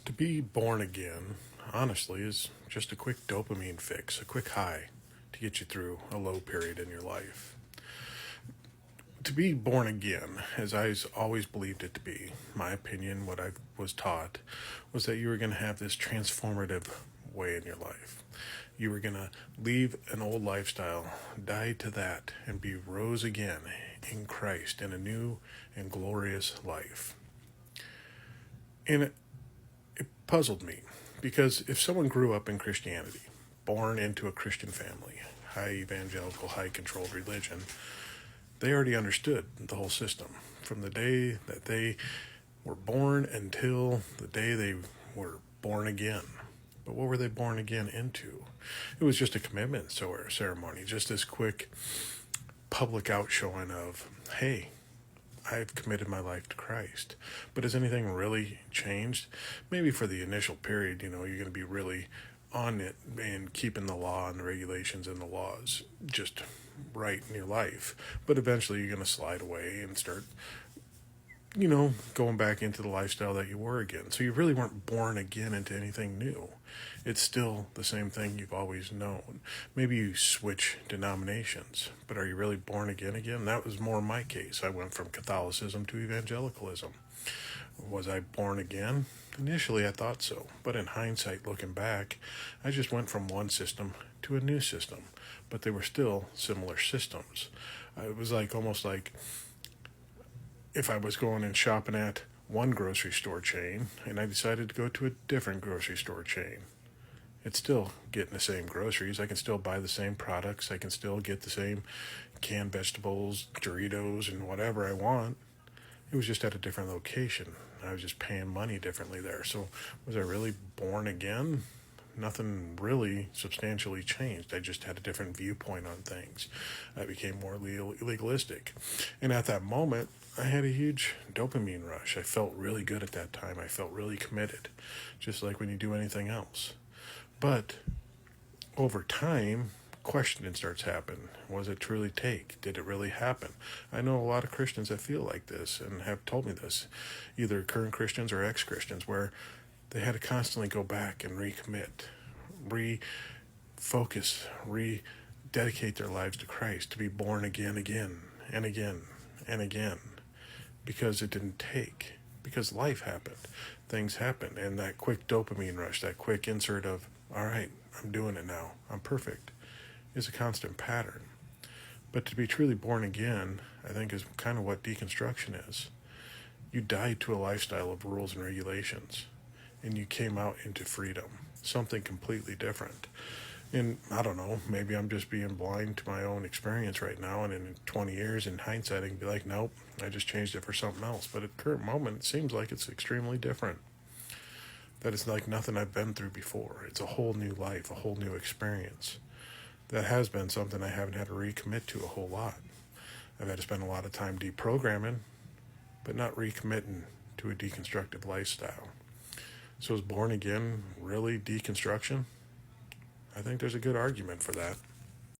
To be born again, honestly, is just a quick dopamine fix, a quick high to get you through a low period in your life. To be born again, as I always believed it to be, my opinion, what I was taught, was that you were going to have this transformative way in your life. You were going to leave an old lifestyle, die to that, and be rose again in Christ in a new and glorious life. And it puzzled me because if someone grew up in Christianity, born into a Christian family, high evangelical, high controlled religion, they already understood the whole system from the day that they were born until the day they were born again. But what were they born again into? It was just a commitment ceremony, just this quick public outshowing of, hey, I've committed my life to Christ. But has anything really changed? Maybe for the initial period, you're going to be really on it and keeping the law and the regulations and the laws just right in your life. But eventually you're going to slide away and start, going back into the lifestyle that you were again. So you really weren't born again into anything new. It's still the same thing you've always known. Maybe you switch denominations, but are you really born again? That was more my case. I went from Catholicism to evangelicalism. Was I born again? Initially, I thought so, but in hindsight, looking back, I just went from one system to a new system, but they were still similar systems. It was almost like if I was going and shopping at one grocery store chain and I decided to go to a different grocery store chain. It's still getting the same groceries. I can still buy the same products. I can still get the same canned vegetables, Doritos, and whatever I want. It was just at a different location. I was just paying money differently there. So was I really born again? Nothing really substantially changed. I just had a different viewpoint on things. I became more legalistic. And at that moment, I had a huge dopamine rush. I felt really good at that time. I felt really committed, just like when you do anything else. But over time, questioning starts happening. Was it truly take? Did it really happen? I know a lot of Christians that feel like this and have told me this, either current Christians or ex-Christians, where they had to constantly go back and recommit, refocus, rededicate their lives to Christ, to be born again and again and again, because it didn't take, because life happened, things happened, and that quick dopamine rush, that quick insert of, all right, I'm doing it now, I'm perfect, is a constant pattern. But to be truly born again, I think, is kind of what deconstruction is. You died to a lifestyle of rules and regulations, and you came out into freedom, something completely different. And I don't know, maybe I'm just being blind to my own experience right now, and in 20 years, in hindsight, I can be like, nope, I just changed it for something else. But at the current moment, it seems like it's extremely different. That it's like nothing I've been through before. It's a whole new life, a whole new experience. That has been something I haven't had to recommit to a whole lot. I've had to spend a lot of time deprogramming, but not recommitting to a deconstructive lifestyle. So is born again really deconstruction? I think there's a good argument for that.